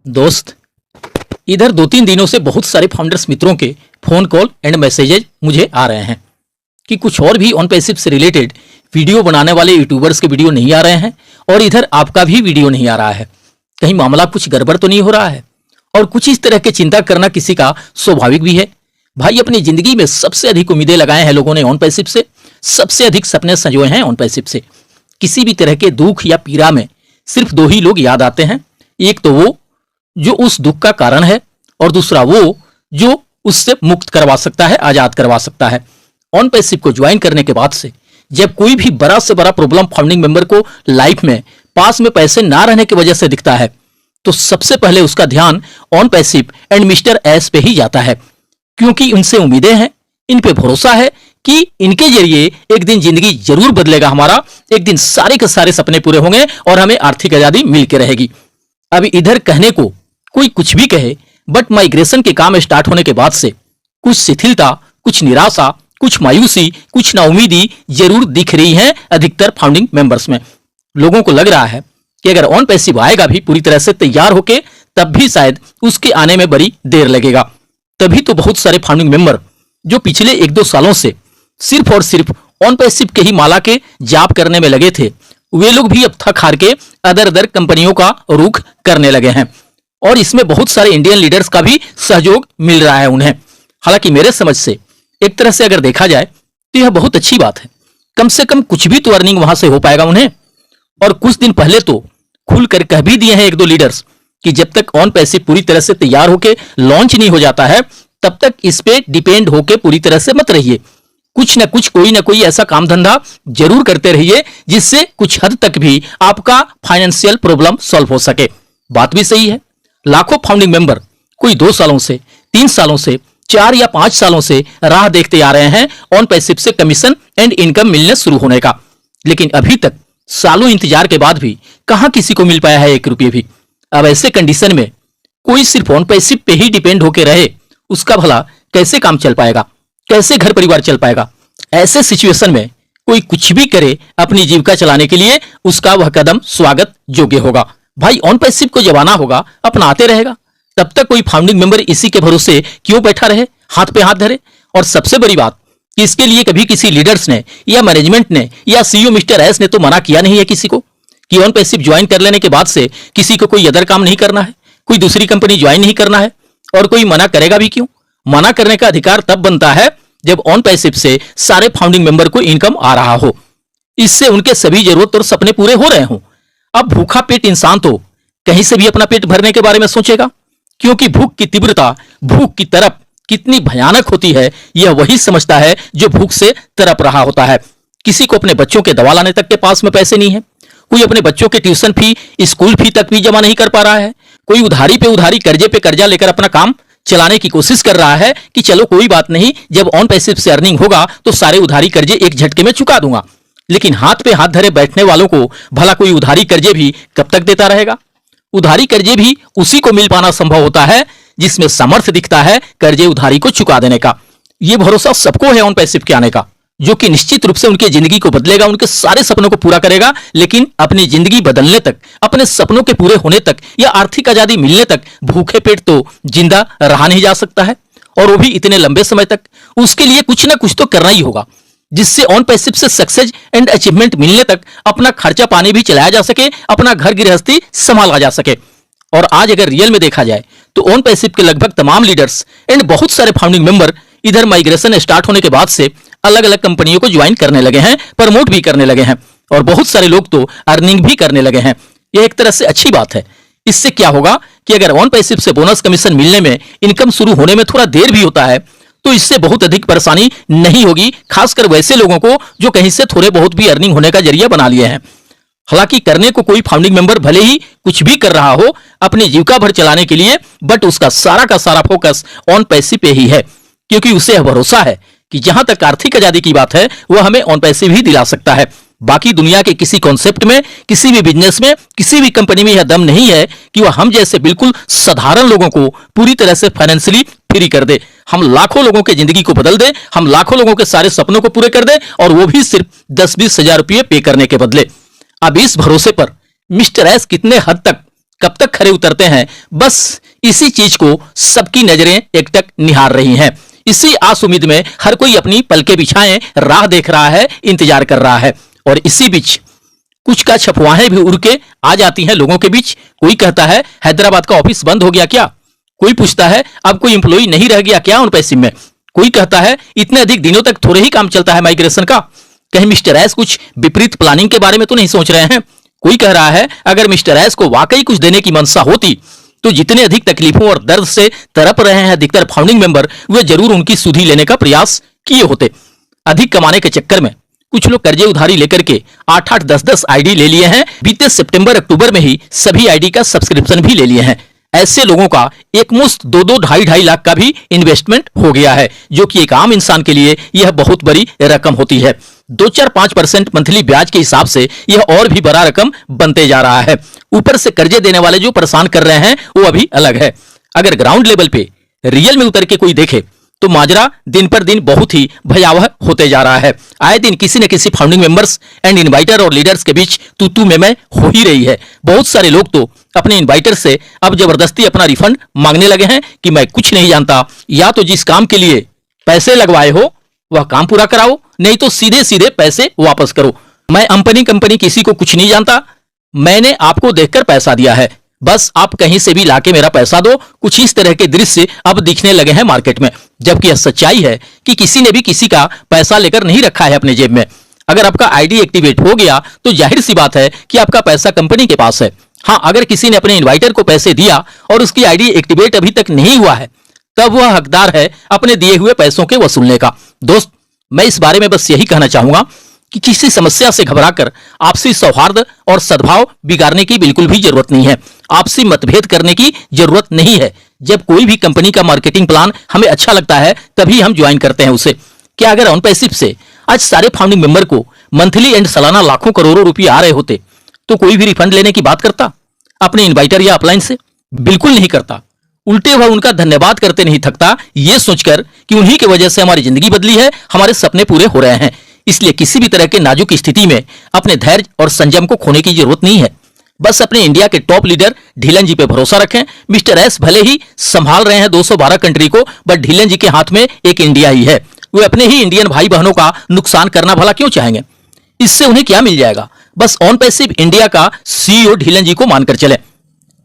दोस्त, इधर 2-3 दिनों से बहुत सारे फाउंडर्स मित्रों के फोन कॉल एंड मैसेजेज मुझे आ रहे हैं कि कुछ और भी ऑन पैसिव से रिलेटेड वीडियो बनाने वाले यूट्यूबर्स के वीडियो नहीं आ रहे हैं और इधर आपका भी वीडियो नहीं आ रहा है। कहीं मामला कुछ गड़बड़ तो नहीं हो रहा है? और कुछ इस तरह की चिंता करना किसी का स्वाभाविक भी है। भाई, अपनी जिंदगी में सबसे अधिक उम्मीदें लगाए हैं लोगों ने ऑन पैसिव से, सबसे अधिक सपने संजोए हैं ऑन पैसिव से। किसी भी तरह के दुख या पीड़ा में सिर्फ 2 ही लोग याद आते हैं, एक तो वो जो उस दुख का कारण है और दूसरा वो जो उससे मुक्त करवा सकता है, आजाद करवा सकता है। ऑन पैसिव को ज्वाइन करने के बाद से जब कोई भी बड़ा से बड़ा प्रॉब्लम फाउंडिंग मेंबर को लाइफ में पास में पैसे ना रहने की वजह से दिखता है तो सबसे पहले उसका ध्यान on passive and mister S पे ही जाता है, क्योंकि उनसे उम्मीदें हैं, इन पे भरोसा है कि इनके जरिए एक दिन जिंदगी जरूर बदलेगा हमारा, एक दिन सारे के सारे सपने पूरे होंगे और हमें आर्थिक आजादी मिल के रहेगी। अभी इधर कहने को कोई कुछ भी कहे, बट माइग्रेशन के काम स्टार्ट होने के बाद से कुछ शिथिलता, कुछ निराशा, कुछ मायूसी, कुछ नाउमीदी जरूर दिख रही है अधिकतर फाउंडिंग मेंबर्स में। लोगों को लग रहा है कि अगर ऑन पैसिव आएगा भी पूरी तरह से तैयार होके, तब भी शायद उसके आने में बड़ी देर लगेगा। तभी तो बहुत सारे फाउंडिंग मेंबर जो पिछले 1-2 सालों से सिर्फ और सिर्फ ऑन पैसिव के ही माला के जाप करने में लगे थे, वे लोग भी अब थक हार के अदर कंपनियों का रुख करने लगे हैं और इसमें बहुत सारे इंडियन लीडर्स का भी सहयोग मिल रहा है उन्हें। हालांकि मेरे समझ से एक तरह से अगर देखा जाए तो यह बहुत अच्छी बात है, कम से कम कुछ भी तो अर्निंग वहां से हो पाएगा उन्हें। और कुछ दिन पहले तो खुलकर कह भी दिए हैं 1-2 लीडर्स कि जब तक ऑन पैसिव पूरी तरह से तैयार होकर लॉन्च नहीं हो जाता है तब तक इस पे डिपेंड होकर पूरी तरह से मत रहिए। कुछ न कुछ, कोई ना कोई ऐसा काम धंधा जरूर करते रहिए जिससे कुछ हद तक भी आपका फाइनेंशियल प्रॉब्लम सॉल्व हो सके। बात भी सही है, लाखों फाउंडिंग मेंबर कोई 2 सालों से, 3 सालों से, 4 या 5 सालों से राह देखते आ रहे हैं ऑन पैसिव से कमीशन एंड इनकम मिलने शुरू होने का, लेकिन अभी तक सालों इंतजार के बाद भी कहां किसी को मिल पाया है 1 रुपये भी। अब ऐसे कंडीशन में कोई सिर्फ ऑन पैसिव पे ही डिपेंड होकर रहे, उसका भला कैसे काम चल पाएगा, कैसे घर परिवार चल पाएगा? ऐसे सिचुएशन में कोई कुछ भी करे अपनी जीविका चलाने के लिए, उसका वह कदम स्वागत योग्य होगा। भाई, ऑन पैसिव को जब आना होगा अपनाते रहेगा, तब तक कोई फाउंडिंग मेंबर इसी के भरोसे क्यों बैठा रहे, हाथ पे हाथ धरे? और सबसे बड़ी बात कि इसके लिए कभी किसी लीडर्स ने या मैनेजमेंट ने या सीईओ मिस्टर एस ने तो मना किया नहीं है किसी को कि ऑन पैसिव ज्वाइन कर लेने के बाद से किसी को कोई अदर काम नहीं करना है, कोई दूसरी कंपनी ज्वाइन नहीं करना है। और कोई मना करेगा भी क्यों? मना करने का अधिकार तब बनता है जब ऑन पैसिव से सारे फाउंडिंग मेंबर को इनकम आ रहा हो, इससे उनके सभी जरूरत और सपने पूरे हो रहे हों। अब भूखा पेट इंसान तो कहीं से भी अपना पेट भरने के बारे में सोचेगा, क्योंकि भूख की तीव्रता, भूख की तरफ कितनी भयानक होती है यह वही समझता है जो भूख से तरप रहा होता है। किसी को अपने बच्चों के दवा लाने तक के पास में पैसे नहीं है, कोई अपने बच्चों के ट्यूशन फी, स्कूल फी तक भी जमा नहीं कर पा रहा है, कोई उधारी पे उधारी, कर्जे पे कर्जा लेकर अपना काम चलाने की कोशिश कर रहा है कि चलो कोई बात नहीं, जब ऑन पैसिव से अर्निंग होगा तो सारे उधारी कर्जे एक झटके में चुका दूंगा। लेकिन हाथ पे हाथ धरे बैठने वालों को भला कोई उधारी कर्जे भी कब तक देता रहेगा? उधारी कर्जे भी उसी को मिल पाना संभव होता है जिसमें सामर्थ्य दिखता है कर्जे उधारी को चुका देने का। यह भरोसा सबको है ऑन पैसिव के आने का, जो कि निश्चित रूप से उनकी जिंदगी को बदलेगा, उनके सारे सपनों को पूरा करेगा। लेकिन अपनी जिंदगी बदलने तक, अपने सपनों के पूरे होने तक या आर्थिक आजादी मिलने तक भूखे पेट तो जिंदा रहा नहीं जा सकता है, और वो भी इतने लंबे समय तक। उसके लिए कुछ ना कुछ तो करना ही होगा जिससे ऑन पैसिव से सक्सेस एंड अचीवमेंट मिलने तक अपना खर्चा पानी भी चलाया जा सके, अपना घर गृहस्थी संभाला जा सके। और आज अगर रियल में देखा जाए तो ऑन पैसिव के लगभग तमाम लीडर्स एंड बहुत सारे फाउंडिंग मेंबर इधर माइग्रेशन स्टार्ट होने के बाद से अलग अलग कंपनियों को ज्वाइन करने लगे हैं, प्रमोट भी करने लगे हैं, और बहुत सारे लोग तो अर्निंग भी करने लगे हैं। यह एक तरह से अच्छी बात है। इससे क्या होगा कि अगर ऑन पैसिव से बोनस कमीशन मिलने में, इनकम शुरू होने में थोड़ा देर भी होता है तो इससे बहुत अधिक परेशानी नहीं होगी, खासकर वैसे लोगों को जो कहीं से थोड़े बहुत भी अर्निंग होने का जरिया बना लिए हैं। हालांकि करने को कोई फाउंडिंग मेंबर भले ही कुछ भी कर रहा हो अपनी जीविका भर चलाने के लिए, बट उसका सारा का सारा फोकस ऑन पैसिव पे ही है, क्योंकि उसे भरोसा है कि जहां तक आर्थिक आजादी की बात है वह हमें ऑन पैसिव ही दिला सकता है। बाकी दुनिया के किसी कॉन्सेप्ट में, किसी भी बिजनेस में, किसी भी कंपनी में यह दम नहीं है कि वह हम जैसे बिल्कुल साधारण लोगों को पूरी तरह से फाइनेंशियली फ्री कर दे, हम लाखों लोगों के जिंदगी को बदल दे, हम लाखों लोगों के सारे सपनों को पूरे कर दे, और वो भी सिर्फ 10-20 हजार रुपये पे करने के बदले। अब इस भरोसे पर मिस्टर एस कितने हद तक, कब तक खरे उतरते हैं, बस इसी चीज को सबकी नजरें एकटक निहार रही हैं। इसी आस उम्मीद में हर कोई अपनी पलके बिछाए राह देख रहा है, इंतजार कर रहा है। और इसी बीच कुछ का अफवाहें भी उड़ के आ जाती हैं लोगों के बीच। कोई कहता है हैदराबाद का ऑफिस बंद हो गया क्या, कोई पूछता है अब कोई इंप्लॉई नहीं रह गया क्या उन पैसे में, कोई कहता है इतने अधिक दिनों तक थोड़े ही काम चलता है माइग्रेशन का, कहीं मिस्टर एस कुछ विपरीत प्लानिंग के बारे में तो नहीं सोच रहे हैं। कोई कह रहा है अगर मिस्टर एस को वाकई कुछ देने की मंशा होती तो जितने अधिक तकलीफों और दर्द से तड़प रहे हैं अधिकतर फाउंडिंग मेंबर, वे जरूर उनकी सुधि लेने का प्रयास किए होते। अधिक कमाने के चक्कर में कुछ लोग कर्जे उधारी लेकर के 8-8, 10-10 आईडी ले लिए हैं। बीते सितंबर अक्टूबर में ही सभी आईडी का सब्सक्रिप्शन भी ले लिए हैं। ऐसे लोगों का एक मुश्त 2-2, 2.5 लाख का भी इन्वेस्टमेंट हो गया है, जो कि एक आम इंसान के लिए यह बहुत बड़ी रकम होती है। 2-4-5% मंथली ब्याज के हिसाब से यह और भी बड़ा रकम बनते जा रहा है। ऊपर से कर्जे देने वाले जो परेशान कर रहे हैं वो अभी अलग है। अगर ग्राउंड लेवल पे रियल में उतर के कोई देखे तो माजरा दिन पर दिन बहुत ही भयावह होते जा रहा है। आए दिन किसी न किसी फाउंडिंग मेंबर्स एंड इनवाइटर और लीडर्स के बीच तू मैं हो ही रही है। बहुत सारे लोग तो अपने इनवाइटर से अब जबरदस्ती अपना रिफंड मांगने लगे हैं कि मैं कुछ नहीं जानता, या तो जिस काम के लिए पैसे लगवाए हो वह काम पूरा कराओ, नहीं तो सीधे सीधे पैसे वापस करो। मैं कंपनी किसी को कुछ नहीं जानता, मैंने आपको देखकर पैसा दिया है, बस आप कहीं से भी लाके मेरा पैसा दो। कुछ इस तरह के दृश्य अब दिखने लगे हैं मार्केट में, जबकि यह सच्चाई है कि किसी ने भी किसी का पैसा लेकर नहीं रखा है अपने जेब में। अगर आपका आईडी एक्टिवेट हो गया तो जाहिर सी बात है कि आपका पैसा कंपनी के पास है। हाँ, अगर किसी ने अपने इन्वाइटर को पैसे दिया और उसकी आईडी एक्टिवेट अभी तक नहीं हुआ है, तब वह हकदार है अपने दिए हुए पैसों के वसूलने का। दोस्त, मैं इस बारे में बस यही कहना चाहूंगा कि किसी समस्या से घबराकर आपसी सौहार्द और सद्भाव बिगाड़ने की बिल्कुल भी जरूरत नहीं है। आपसी मतभेद करने की जरूरत नहीं है। जब कोई भी कंपनी का मार्केटिंग प्लान हमें अच्छा लगता है तभी हम ज्वाइन करते हैं उसे। क्या अगर ऑन पैसिव से आज सारे फाउंडिंग मेंबर को मंथली एंड सालाना लाखों करोड़ों रुपए आ रहे होते तो कोई भी रिफंड लेने की बात करता अपने इनवाइटर या अपलाइन से? बिल्कुल नहीं करता। उल्टे वह उनका धन्यवाद करते नहीं थकता, यह सोचकर कि उन्हीं की वजह से हमारी जिंदगी बदली है, हमारे सपने पूरे हो रहे हैं। इसलिए किसी भी तरह के नाजुक स्थिति में अपने धैर्य और संयम को खोने की जरूरत नहीं है। बस अपने इंडिया के टॉप लीडर ढीलन जी पे भरोसा रखें। मिस्टर एस भले ही संभाल रहे हैं 212 कंट्री को, बट ढीलन जी के हाथ में एक इंडिया ही है। वे अपने ही इंडियन भाई बहनों का नुकसान करना भला क्यों चाहेंगे? इससे उन्हें क्या मिल जाएगा? बस ऑन पैसिव इंडिया का सीईओ ढीलन जी को मानकर चले।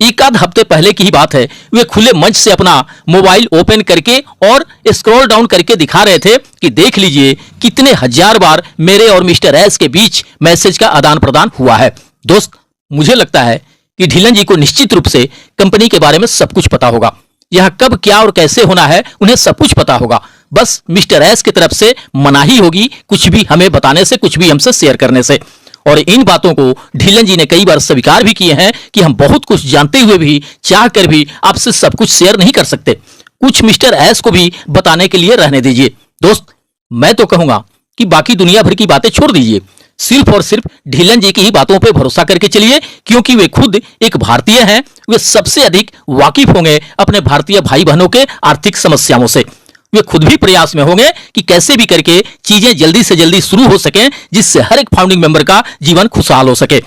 एक आध हफ्ते पहले की ही बात है, वे खुले मंच से अपना मोबाइल ओपन करके और स्क्रॉल डाउन करके दिखा रहे थे कि देख लीजिए कितने हजार बार मेरे और मिस्टर एस के बीच मैसेज का आदान प्रदान हुआ है। दोस्त, मुझे लगता है कि ढीलन जी को निश्चित रूप से कंपनी के बारे में सब कुछ पता होगा। यह कब क्या और कैसे होना है उन्हें सब कुछ पता होगा। बस मिस्टर एस की तरफ से मनाही होगी कुछ भी हमें बताने से, कुछ भी हमसे शेयर करने से। और इन बातों को ढीलन जी ने कई बार स्वीकार भी किए हैं कि हम बहुत कुछ जानते हुए भी, चाह कर भी आपसे सब कुछ शेयर नहीं कर सकते। कुछ मिस्टर एस को भी बताने के लिए रहने दीजिए। दोस्त, मैं तो कहूंगा कि बाकी दुनिया भर की बातें छोड़ दीजिए, सिर्फ और सिर्फ ढीलन जी की ही बातों पे भरोसा करके चलिए, क्योंकि वे खुद एक भारतीय हैं। वे सबसे अधिक वाकिफ होंगे अपने भारतीय भाई बहनों के आर्थिक समस्याओं से। वे खुद भी प्रयास में होंगे कि कैसे भी करके चीजें जल्दी से जल्दी शुरू हो सकें, जिससे हर एक फाउंडिंग मेंबर का जीवन खुशहाल हो सके।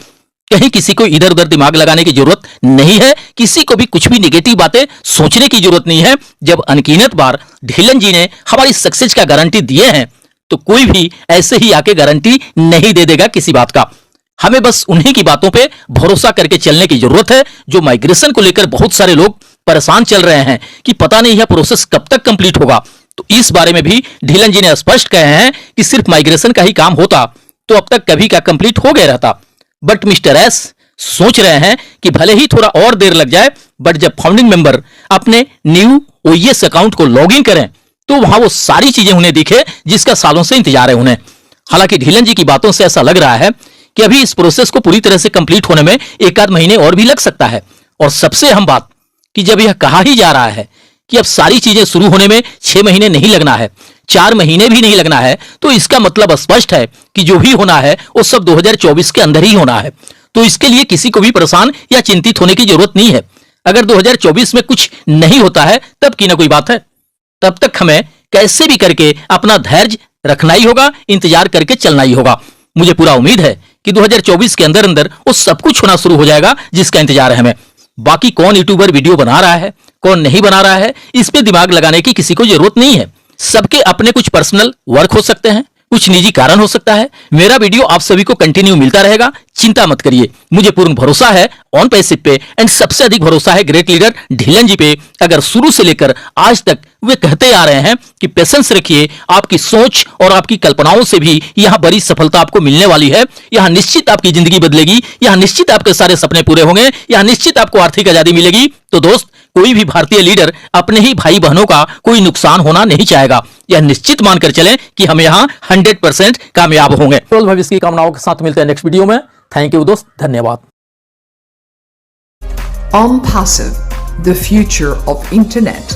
कहीं किसी को इधर उधर दिमाग लगाने की जरूरत नहीं है, किसी को भी कुछ भी नेगेटिव बातें सोचने की जरूरत नहीं है। जब अनगिनत बार ढीलन जी ने हमारी सक्सेस का गारंटी दिए हैं तो कोई भी ऐसे ही आके गारंटी नहीं दे देगा किसी बात का। हमें बस उन्हीं की बातों पे भरोसा करके चलने की जरूरत है। जो माइग्रेशन को लेकर बहुत सारे लोग परेशान चल रहे हैं कि पता नहीं यह प्रोसेस कब तक कंप्लीट होगा, तो इस बारे में भी ढीलन जी ने स्पष्ट कहे हैं कि सिर्फ माइग्रेशन का ही काम होता तो अब तक कभी का कंप्लीट हो गया रहता। बट मिस्टर एस सोच रहे हैं कि भले ही थोड़ा और देर लग जाए, बट जब फाउंडिंग मेंबर अपने न्यू ओएस अकाउंट को लॉग इन करें तो वहां वो सारी चीजें उन्हें दिखे जिसका सालों से इंतजार है उन्हें। हालांकि ढीलन जी की बातों से ऐसा लग रहा है कि अभी इस प्रोसेस को पूरी तरह से कंप्लीट होने में 1 आध महीने और भी लग सकता है। और सबसे अहम बात कि जब यह कहा ही जा रहा है कि अब सारी चीजें शुरू होने में 6 महीने नहीं लगना है, 4 महीने भी नहीं लगना है, तो इसका मतलब स्पष्ट है कि जो भी होना है वो सब 2024 के अंदर ही होना है। तो इसके लिए किसी को भी परेशान या चिंतित होने की जरूरत नहीं है। अगर 2024 में कुछ नहीं होता है तब की ना कोई बात है, तब तक हमें कैसे भी करके अपना धैर्य रखना ही होगा, इंतजार करके चलना ही होगा। मुझे पूरा उम्मीद है कि 2024 के अंदर अंदर वो सब कुछ होना शुरू हो जाएगा जिसका इंतजार है हमें। बाकी कौन यूट्यूबर वीडियो बना रहा है, कौन नहीं बना रहा है, इस पे दिमाग लगाने की किसी को जरूरत नहीं है। सबके अपने कुछ पर्सनल वर्क हो सकते हैं, कुछ निजी कारण हो सकता है। मेरा वीडियो आप सभी को कंटिन्यू मिलता रहेगा, चिंता मत करिए। मुझे पूर्ण भरोसा है ऑन पैसिव पे, एंड सबसे अधिक भरोसा है ग्रेट लीडर ढिलन जी पे। अगर शुरू से लेकर आज तक वे कहते आ रहे हैं कि पेशेंस रखिए, आपकी सोच और आपकी कल्पनाओं से भी यहां बड़ी सफलता आपको मिलने वाली है। यहां निश्चित आपकी जिंदगी बदलेगी, यहां निश्चित आपके सारे सपने पूरे होंगे, यहां निश्चित आपको आर्थिक आजादी मिलेगी। तो दोस्त, कोई भी भारतीय लीडर अपने ही भाई बहनों का कोई नुकसान होना नहीं चाहेगा। यह निश्चित मानकर चलें कि हम यहाँ 100% कामयाब होंगे। भविष्य की कामनाओं के साथ मिलते हैं नेक्स्ट वीडियो में। थैंक यू दोस्त, धन्यवाद। OnPassive, the future of internet.